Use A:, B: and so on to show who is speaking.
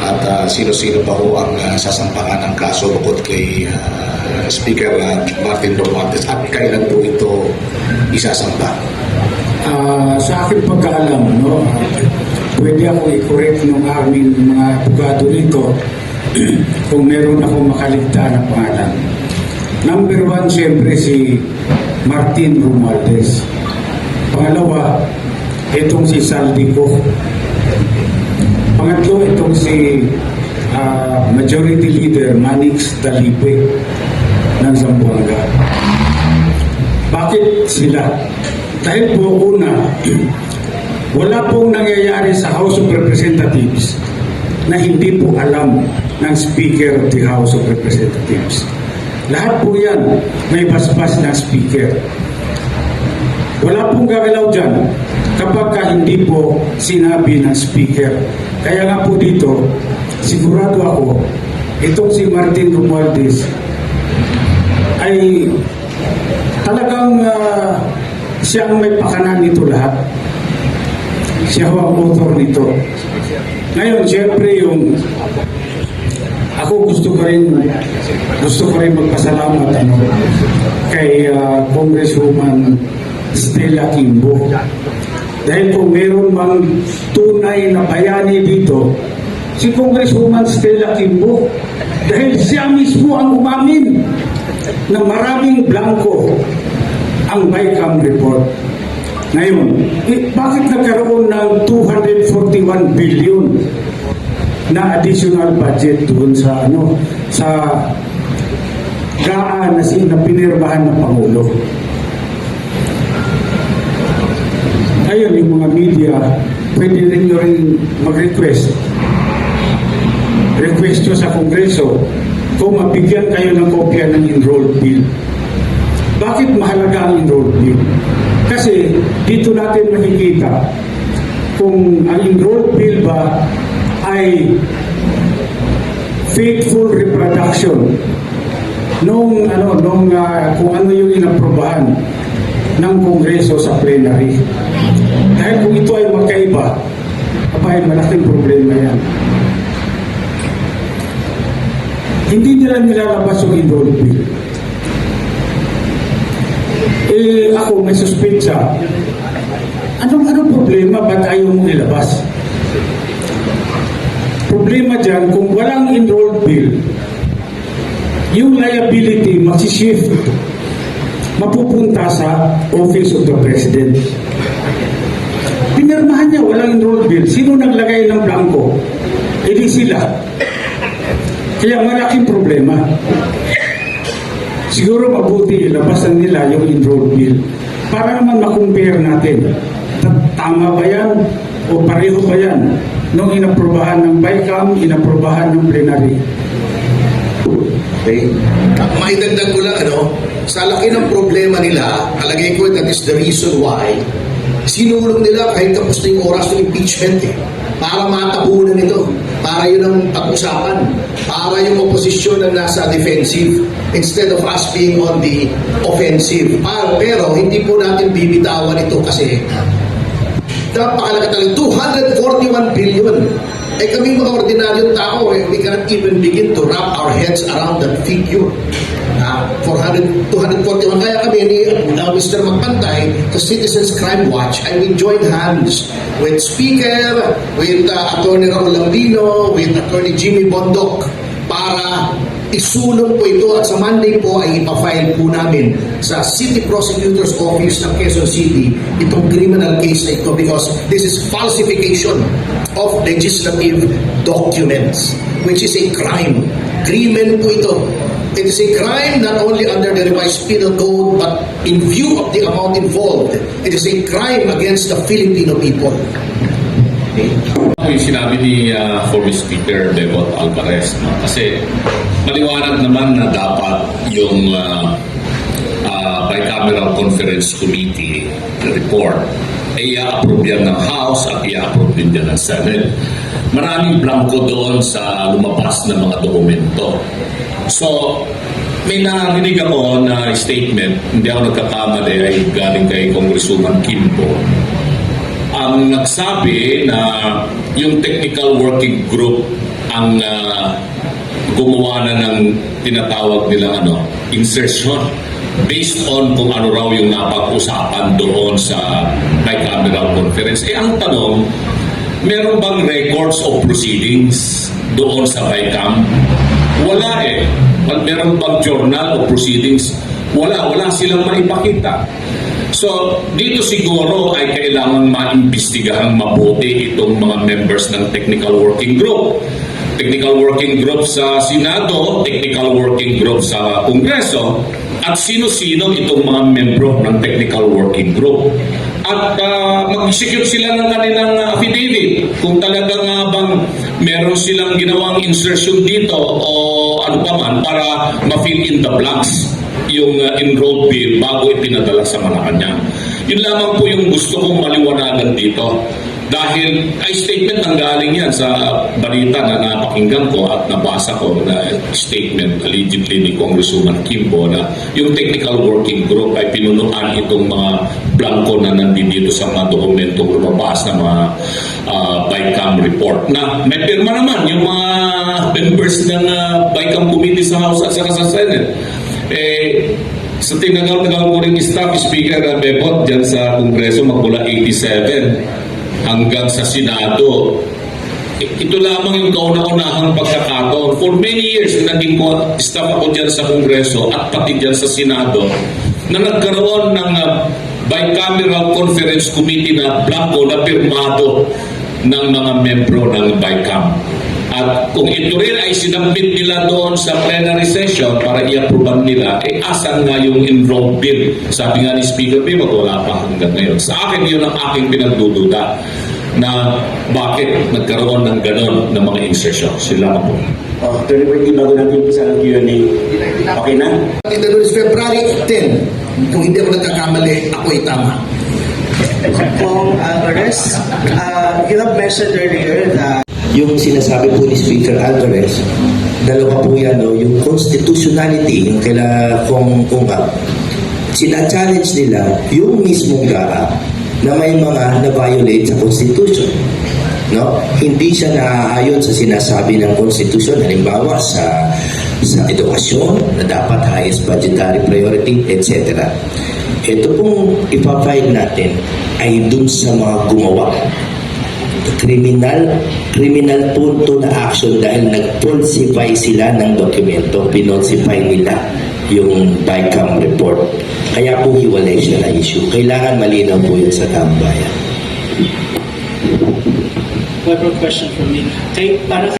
A: at sino-sino pa ho ang sasampahan ng kaso bukod kay Speaker Martin Romualdez at kailan po ito isasampa?
B: Sa aking pagkaalam, no, pwede ako i-correct ng aming mga abogado nito kung meron ako makaligtaan na pangalan. Number one, siyempre si Martin Romualdez. Pangalawa, itong si Saldico. Pangatlo, itong si Majority Leader Manix Dalipe ng Zamboanga. Bakit sila? Dahil po una, wala pong nangyayari sa House of Representatives na hindi po alam ng Speaker of the House of Representatives. Lahat po yan may basbas ng Speaker. Wala pong gagalaw dyan kapag hindi po sinabi ng Speaker. Kaya nga po dito, sigurado ako, itong si Martin Romualdez ay talagang siya ang may pakanan nito lahat. Siya ang author nito. Ngayon, siyempre ako gusto ko rin magpasalamat kay Congresswoman Stella Kimbo. Dahil kung meron mang tunay na bayani dito, si Congresswoman Stella Kimbo, dahil siya mismo ang umamin na maraming blanco ang BICAM report. Ngayon, bakit nagkaroon ng 241 billion na additional budget doon sa GAA na pinirmahan ng Pangulo? Ngayon, yung mga media, pwede rin nyo rin mag-request. Request nyo sa Kongreso kung mabigyan kayo ng kopya ng enrolled bill. Bakit mahalaga ang enrolled bill? Kasi dito natin makikita kung ang enrolled bill ba ay faithful reproduction kung ano yung inaprobahan ng Kongreso sa plenary. Dahil kung ito ay magkaiba, ay malaking problema yan. Hindi nila nilalabas yung enrolled bill. Ako may suspetsa. Anong problema? Ba't ayaw mong ilabas? Problema dyan, kung walang enrolled bill, yung liability magsishift, mapupunta sa Office of the President. Pinirmahan niya, walang enrolled bill. Sino naglagay ng blanco? Hindi sila. Kaya malaking problema. Siguro mabuti ilabasan nila yung enrolled bill para naman makumpare natin. Tama ba yan o pareho ba yan nung inaprobahan ng BICAM, inaprobahan ng plenary?
A: Okay. Maidagdag ko lang, sa laki ng problema nila, alagay ko that is the reason why sinulong nila kahit tapos na yung oras ng impeachment para matabunan ito, para yun ang pag-usapan, para yung oposisyon ang nasa defensive instead of us being on the offensive. Pero hindi po natin bibitawan ito kasi napakalaga talaga, 241 billion. Kaming mga ordinaryong tao, we cannot even begin to wrap our heads around that figure. 241. Kaya kami ni Mr. Magpantay sa Citizens Crime Watch, we joined hands with Speaker, with Attorney Raul Lambino, with Attorney Jimmy Bondoc para isulong po ito at sa Monday po ay ipafile po namin sa City Prosecutor's Office ng Quezon City itong criminal case na ito because this is falsification of legislative documents which is a crime. Crimen po ito. It is a crime not only under the revised penal code but in view of the amount involved, it is a crime against the Filipino people.
C: Yung sinabi ni former Speaker Bebot Alvarez, kasi maliwanag naman na dapat yung Bicameral Conference Committee report ay i-approve yan ng House at i-approve din yan ng Senate. Maraming blanco doon sa lumabas na mga dokumento. So, may narinig ako na statement, hindi ako nagkakamali, ay galing kay Congresswoman Kimbo. Ang nagsabi na yung technical working group ang gumawa na ng tinatawag nilang insertion based on kung ano raw yung napag-usapan doon sa bicameral conference. Ang tanong, meron bang records of proceedings doon sa BICAM? Wala eh. Meron bang journal of proceedings? Wala silang maipakita. So, dito siguro ay kailangan maimbestigahang mabuti itong mga members ng Technical Working Group. Technical Working Group sa Senado, Technical Working Group sa Kongreso, at sino-sino itong mga membro ng Technical Working Group. At mag-execute sila ng kanilang affidavit kung talagang bang meron silang ginawang insertion dito o ano pa man para ma-fill in the blanks yung enrolled bill bago ipinadala sa Malacanang. Yun lamang po yung gusto kong maliwanagan dito. Dahil ay statement ang galing yan sa balita na napakinggan ko at nabasa ko na statement allegedly ni Congresswoman Kimbo na yung Technical Working Group ay pinunuan itong mga blanco na nandito sa mga dokumentong lumabas na mga BICAM report na may pirma naman yung mga members ng BICAM committee sa House at saka sa Senate. Sa tinagal-tagal ko rin staff, Speaker Bebot dyan sa Kongreso magmula 87 hanggang sa Senado. Ito lamang yung kauna-unahang pagkakataon. For many years, naging staff ako dyan sa Kongreso at pati dyan sa Senado na nagkaroon ng bicameral conference committee na blanco na pirmado ng mga membro ng BICAM. At kung ito rin ay sinabit nila doon sa plenary session para i-approvean nila, asan nga yung enrolled bill? Sabi nga ni Speaker Bimot, wala pa hanggang ngayon. Sa akin, yun ang aking pinagdududa na bakit nagkaroon ng ganon ng mga insertion. Sila po.
D: Attorney Bertie, bago natin sa Q&A, okay na?
A: Ito is February 10. Kung hindi ako nagkakamali, ako ay tama.
E: Pong Alvarez, you have mentioned earlier that
F: Yung sinasabi po ni Speaker Alvarez, dalawa po yan, no? Yung constitutionality, yung kung sina-challenge nila yung mismong GAA na may mga na-violate sa Constitution. No? Hindi siya naaayon sa sinasabi ng Constitution, halimbawa sa edukasyon na dapat highest budgetary priority, etc. Ito pong ipafile natin ay dun sa mga gumawa. Criminal punto na action dahil nag-falsify sila ng dokumento, pinonsify nila yung BICAM report. Kaya po hiwalay siya na issue. Kailangan malinaw po yun sa tambayan.
E: one more question from me. Para